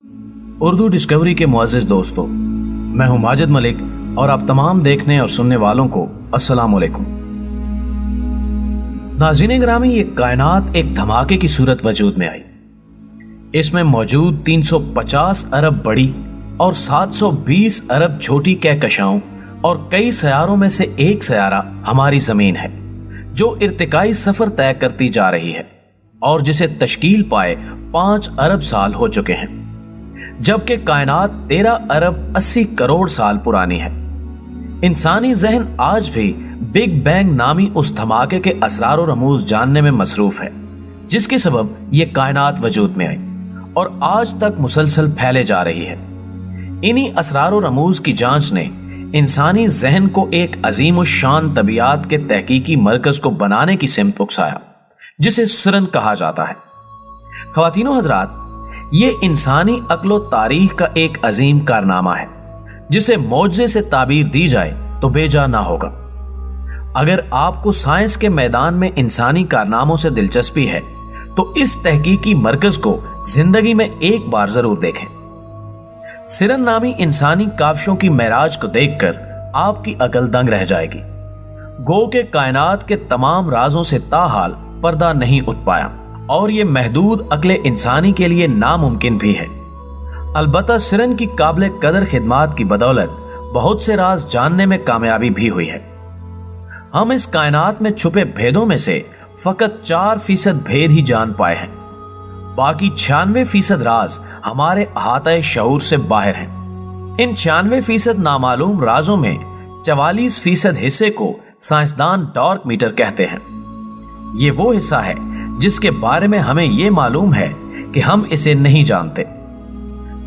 Urdu Discovery کے معزز دوستو، میں ہوں ماجد ملک اور آپ تمام دیکھنے اور سننے والوں کو السلام علیکم۔ ناظرین گرامی، یہ کائنات ایک دھماکے کی صورت وجود میں آئی۔ اس میں موجود 350 ارب بڑی اور 720 ارب چھوٹی کہکشاؤں اور کئی سیاروں میں سے ایک سیارہ ہماری زمین ہے، جو ارتقائی سفر طے کرتی جا رہی ہے اور جسے تشکیل پائے 5 ارب سال ہو چکے ہیں، جبکہ کائنات 13 ارب 80 کروڑ سال پرانی ہے۔ انسانی ذہن آج بھی بگ بینگ نامی اس دھماکے کے اسرار و رموز جاننے میں مصروف ہے، جس کے سبب یہ کائنات وجود میں آئی اور آج تک مسلسل پھیلے جا رہی ہے۔ انہی اسرار و رموز کی جانچ نے انسانی ذہن کو ایک عظیم الشان طبیعت کے تحقیقی مرکز کو بنانے کی سمت اکسایا، جسے سرن کہا جاتا ہے۔ خواتین و حضرات، یہ انسانی عقل و تاریخ کا ایک عظیم کارنامہ ہے، جسے معجزے سے تعبیر دی جائے تو بے جا نہ ہوگا۔ اگر آپ کو سائنس کے میدان میں انسانی کارناموں سے دلچسپی ہے تو اس تحقیقی مرکز کو زندگی میں ایک بار ضرور دیکھیں۔ سرن نامی انسانی کاوشوں کی معراج کو دیکھ کر آپ کی عقل دنگ رہ جائے گی۔ گو کہ کائنات کے تمام رازوں سے تاحال پردہ نہیں اٹھ پایا اور یہ محدود عقل انسانی کے لیے ناممکن بھی ہے۔ البتہ سرن کی قابل قدر خدمات کی بدولت بہت سے راز جاننے میں کامیابی بھی ہوئی ہے۔ ہم اس کائنات میں چھپے بھیدوں میں سے فقط 4% بھید ہی جان پائے ہیں، باقی 96% راز ہمارے احاطہ شعور سے باہر ہیں۔ ان 96% نامعلوم رازوں میں 44% حصے کو سائنسدان ڈارک میٹر کہتے ہیں۔ یہ وہ حصہ ہے جس کے بارے میں ہمیں یہ معلوم ہے کہ ہم اسے نہیں جانتے۔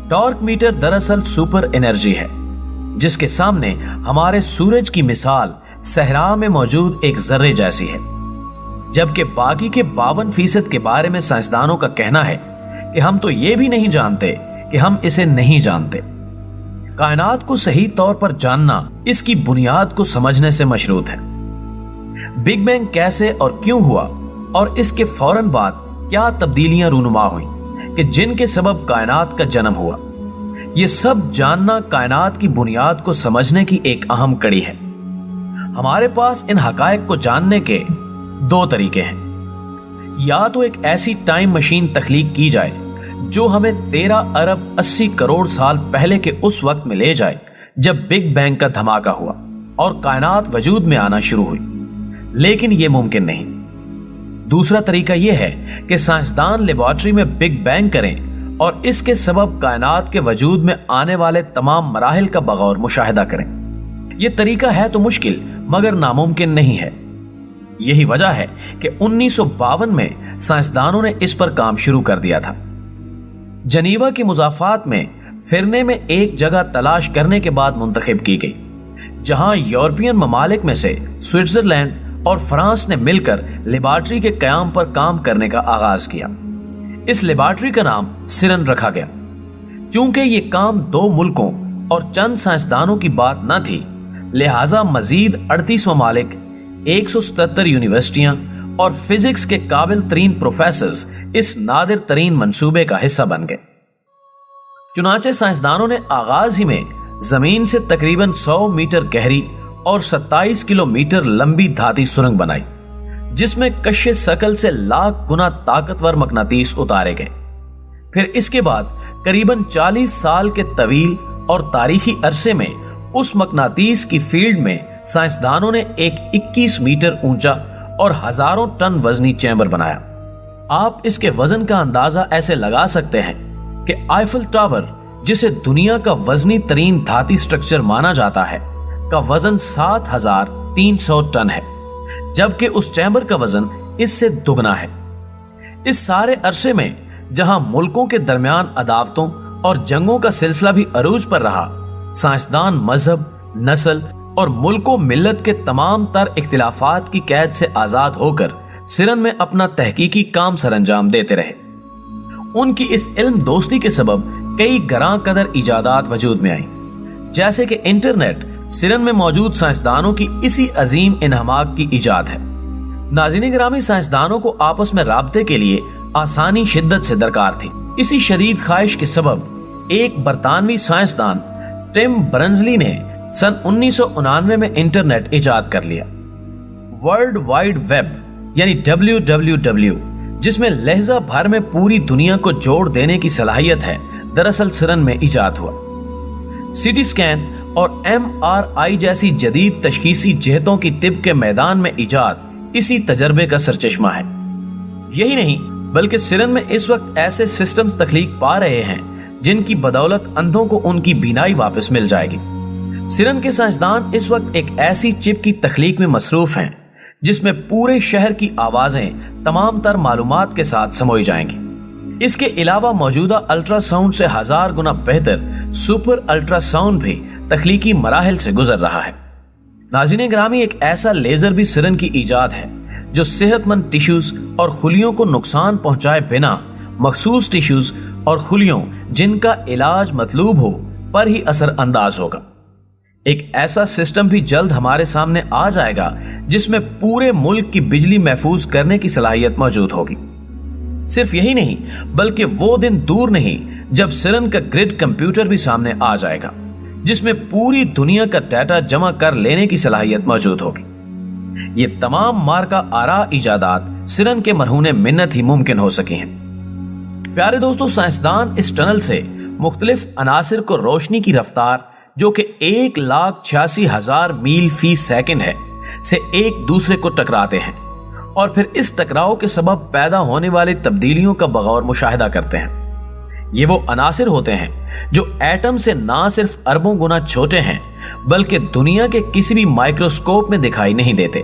ڈارک میٹر دراصل سپر انرجی ہے، جس کے سامنے ہمارے سورج کی مثال صحرا میں موجود ایک ذرے جیسی ہے، جبکہ باقی کے 52% کے بارے میں سائنسدانوں کا کہنا ہے کہ ہم تو یہ بھی نہیں جانتے کہ ہم اسے نہیں جانتے۔ کائنات کو صحیح طور پر جاننا اس کی بنیاد کو سمجھنے سے مشروط ہے۔ بگ بینگ کیسے اور کیوں ہوا اور اس کے فوراً بعد کیا تبدیلیاں رونما ہوئیں کہ جن کے سبب کائنات کا جنم ہوا، یہ سب جاننا کائنات کی بنیاد کو سمجھنے کی ایک اہم کڑی ہے۔ ہمارے پاس ان حقائق کو جاننے کے 2 طریقے ہیں۔ یا تو ایک ایسی ٹائم مشین تخلیق کی جائے جو ہمیں 13 ارب 80 کروڑ سال پہلے کے اس وقت میں لے جائے جب بگ بینگ کا دھماکہ ہوا اور کائنات وجود میں آنا شروع ہوئی، لیکن یہ ممکن نہیں۔ دوسرا طریقہ یہ ہے کہ سائنسدان لیبارٹری میں بگ بینگ کریں اور اس کے سبب کائنات کے وجود میں آنے والے تمام مراحل کا بغور مشاہدہ کریں۔ یہ طریقہ ہے تو مشکل مگر ناممکن نہیں ہے۔ یہی وجہ ہے کہ 1952 میں سائنسدانوں نے اس پر کام شروع کر دیا تھا۔ جنیوا کی مضافات میں فرنے میں ایک جگہ تلاش کرنے کے بعد منتخب کی گئی، جہاں یورپین ممالک میں سے سوئٹزرلینڈ اور فرانس نے مل کر لیبارٹری کے قیام پر کام کرنے کا آغاز کیا۔ اس لیبارٹری کا نام سرن رکھا گیا۔ چونکہ یہ کام 2 ملکوں اور چند سائنسدانوں کی بات نہ تھی، لہٰذا مزید 38 ممالک، 177 یونیورسٹیاں اور فزکس کے قابل ترین پروفیسرز اس نادر ترین منصوبے کا حصہ بن گئے۔ چنانچہ سائنسدانوں نے آغاز ہی میں زمین سے تقریباً 100 میٹر گہری اور 27 کلومیٹر لمبی دھاتی سرنگ بنائی، جس میں کش ثقل سے لاکھ گنا طاقتور مقناطیس اتارے گئے۔ پھر اس کے بعد قریباً 40 سال کے طویل اور تاریخی عرصے میں اس مقناطیس کی فیلڈ میں سائنسدانوں نے ایک 21 میٹر اونچا اور ہزاروں ٹن وزنی چیمبر بنایا۔ آپ اس کے وزن کا اندازہ ایسے لگا سکتے ہیں کہ آئیفل ٹاور، جسے دنیا کا وزنی ترین دھاتی سٹرکچر مانا جاتا ہے، کا وزن 7300 ٹن ہے، جبکہ اس چیمبر کا وزن اس سے دگنا ہے۔ اس سارے عرصے میں جہاں ملکوں کے درمیان عداوتوں اور جنگوں کا سلسلہ بھی عروج پر رہا، سائنسدان مذہب، نسل اور ملک و ملت کے تمام تر اختلافات کی قید سے آزاد ہو کر سرن میں اپنا تحقیقی کام سر انجام دیتے رہے۔ ان کی اس علم دوستی کے سبب کئی گراں قدر ایجادات وجود میں آئیں، جیسے کہ انٹرنیٹ سرن میں موجود سائنسدانوں کی اسی عظیم انہماک کی ایجاد ہے۔ ناظرین گرامی، سائنسدانوں کو آپس میں رابطے کے لیے آسانی شدت سے درکار تھی۔ اسی شدید خواہش کے سبب ایک برطانوی سائنسدان ٹم برنزلی نے سن 1999 میں انٹرنیٹ ایجاد کر لیا۔ ورلڈ وائڈ ویب یعنی WWW، جس میں لہجہ بھر میں پوری دنیا کو جوڑ دینے کی صلاحیت ہے، دراصل سرن میں ایجاد ہوا۔ CT اسکین اور MRI جیسی جدید تشخیصی جہتوں کی طب کے میدان میں ایجاد اسی تجربے کا سرچشمہ ہے۔ یہی نہیں بلکہ سرن میں اس وقت ایسے سسٹمز تخلیق پا رہے ہیں جن کی بدولت اندھوں کو ان کی بینائی واپس مل جائے گی۔ سرن کے سائنسدان اس وقت ایک ایسی چپ کی تخلیق میں مصروف ہیں جس میں پورے شہر کی آوازیں تمام تر معلومات کے ساتھ سموئی جائیں گی۔ اس کے علاوہ موجودہ الٹرا ساؤنڈ سے 1000 گنا بہتر سپر الٹرا ساؤنڈ بھی تخلیقی مراحل سے گزر رہا ہے۔ ناظرین گرامی، ایک ایسا لیزر بھی سرن کی ایجاد ہے جو صحت مند ٹیشوز اور خلیوں کو نقصان پہنچائے بنا مخصوص ٹیشوز اور خلیوں جن کا علاج مطلوب ہو پر ہی اثر انداز ہوگا۔ ایک ایسا سسٹم بھی جلد ہمارے سامنے آ جائے گا جس میں پورے ملک کی بجلی محفوظ کرنے کی صلاحیت موجود ہوگی۔ صرف یہی نہیں بلکہ وہ دن دور نہیں جب سرن کا گرڈ کمپیوٹر بھی سامنے آ جائے گا جس میں پوری دنیا کا ڈیٹا جمع کر لینے کی صلاحیت موجود ہوگی۔ یہ تمام مارکا آرا ایجادات سرن کے مرہون منت ہی ممکن ہو سکی ہیں۔ پیارے دوستو، سائنسدان اس ٹنل سے مختلف عناصر کو روشنی کی رفتار جو کہ 1,86,000 میل فی سیکنڈ ہے سے ایک دوسرے کو ٹکراتے ہیں اور پھر اس ٹکراؤ کے سبب پیدا ہونے والی تبدیلیوں کا بغور مشاہدہ کرتے ہیں۔ یہ وہ عناصر ہوتے ہیں جو ایٹم سے نہ صرف اربوں گنا چھوٹے ہیں بلکہ دنیا کے کسی بھی مائکروسکوپ میں دکھائی نہیں دیتے۔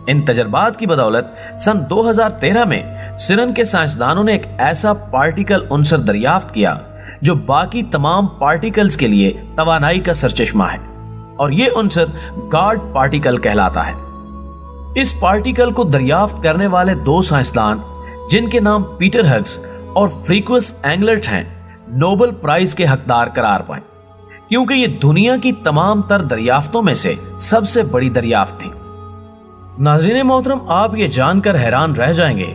ان تجربات کی بدولت سن 2013 میں سرن کے سائنسدانوں نے ایک ایسا پارٹیکل عنصر دریافت کیا جو باقی تمام پارٹیکلز کے لیے توانائی کا سرچشمہ ہے، اور یہ عنصر گاڈ پارٹیکل کہلاتا ہے۔ اس پارٹیکل کو دریافت کرنے والے 2 سائنسدان جن کے نام پیٹر ہگز اور فریکوس اینگلرٹ ہیں، نوبل پرائز کے حقدار قرار پائے کیونکہ یہ دنیا کی تمام تر دریافتوں میں سے سب سے بڑی دریافت تھی۔ ناظرین محترم، آپ یہ جان کر حیران رہ جائیں گے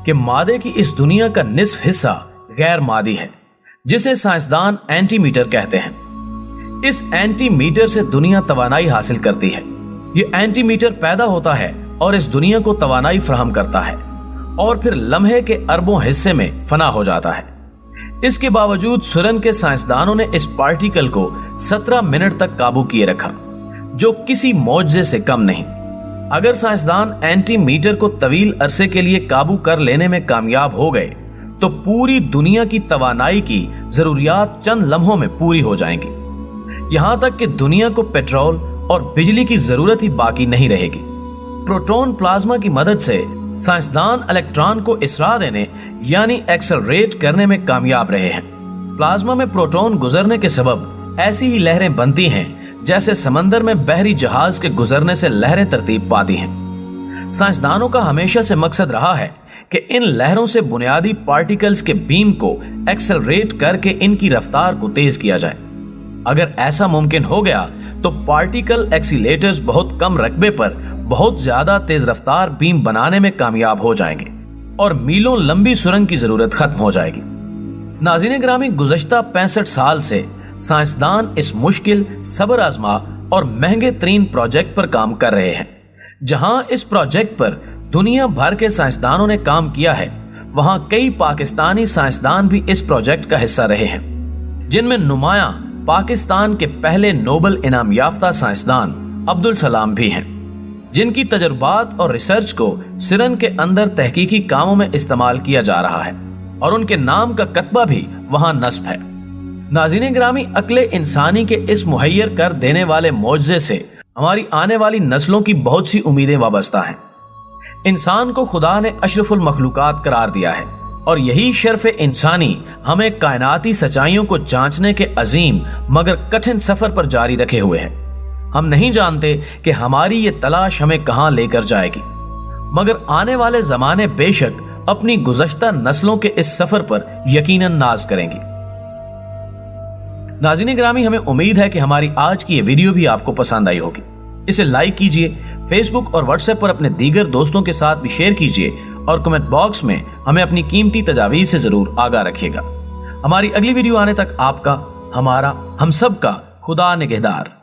کہ مادے کی اس دنیا کا نصف حصہ غیر مادی ہے جسے سائنسدان اینٹی میٹر کہتے ہیں۔ اس اینٹی میٹر سے دنیا توانائی حاصل کرتی ہے۔ یہ اینٹی میٹر پیدا ہوتا ہے اور اس دنیا کو توانائی فراہم کرتا ہے اور پھر لمحے کے اربوں حصے میں فنا ہو جاتا ہے۔ اس کے باوجود سرن کے سائنسدانوں نے اس پارٹیکل کو 17 منٹ تک قابو کیے رکھا، جو کسی معجزے سے کم نہیں۔ اگر سائنسدان اینٹی میٹر کو طویل عرصے کے لیے قابو کر لینے میں کامیاب ہو گئے تو پوری دنیا کی توانائی کی ضروریات چند لمحوں میں پوری ہو جائیں گی، یہاں تک کہ دنیا کو پیٹرول اور بجلی کی ضرورت ہی باقی نہیں رہے گی۔ پروٹون پلازما کی مدد سے سائنسدان الیکٹران کو اسرا دینے یعنی ایکسلریٹ کرنے میں کامیاب رہے ہیں۔ پلازما میں پروٹون گزرنے کے سبب ایسی ہی لہریں بنتی ہیں جیسے سمندر میں بحری جہاز کے گزرنے سے لہریں ترتیب پاتی ہیں۔ سائنسدانوں کا ہمیشہ سے مقصد رہا ہے کہ ان لہروں سے بنیادی پارٹیکلز کے بیم کو ایکسلریٹ کر کے ان کی رفتار کو تیز کیا جائے۔ اگر ایسا ممکن ہو گیا تو پارٹیکل ایکسیلیٹرز بہت کم رقبے پر بہت زیادہ تیز رفتار بیم بنانے میں کامیاب ہو جائیں گے اور میلوں لمبی سرنگ کی ضرورت ختم ہو جائے گی۔ ناظرین گرامی، گزشتہ 65 سال سے سائنسدان اس مشکل، صبر آزما اور مہنگے ترین پروجیکٹ پر کام کر رہے ہیں۔ جہاں اس پروجیکٹ پر دنیا بھر کے سائنسدانوں نے کام کیا ہے، وہاں کئی پاکستانی سائنسدان بھی اس پروجیکٹ کا حصہ رہے ہیں، جن میں نمایاں پاکستان کے پہلے نوبل انعام یافتہ سائنسدان عبدالسلام بھی ہیں، جن کی تجربات اور ریسرچ کو سرن کے اندر تحقیقی کاموں میں استعمال کیا جا رہا ہے اور ان کے نام کا کتبہ بھی وہاں نصب ہے۔ ناظرین گرامی، عقل انسانی کے اس مہیر کر دینے والے معجزے سے ہماری آنے والی نسلوں کی بہت سی امیدیں وابستہ ہیں۔ انسان کو خدا نے اشرف المخلوقات قرار دیا ہے اور یہی شرف انسانی ہمیں کائناتی سچائیوں کو جانچنے کے عظیم مگر کٹھن سفر پر جاری رکھے ہوئے ہے۔ ہم نہیں جانتے کہ ہماری یہ تلاش ہمیں کہاں لے کر جائے گی، مگر آنے والے زمانے بے شک اپنی گزشتہ نسلوں کے اس سفر پر یقیناً ناز کریں گی۔ ناظرین گرامی، ہمیں امید ہے کہ ہماری آج کی یہ ویڈیو بھی آپ کو پسند آئی ہوگی۔ اسے لائک کیجئے، فیس بک اور واٹس ایپ پر اپنے دیگر دوستوں کے ساتھ بھی شیئر کیجئے اور کمنٹ باکس میں ہمیں اپنی قیمتی تجاویز سے ضرور آگاہ رکھیے گا۔ ہماری اگلی ویڈیو آنے تک آپ کا، ہمارا، ہم سب کا خدا نگہدار۔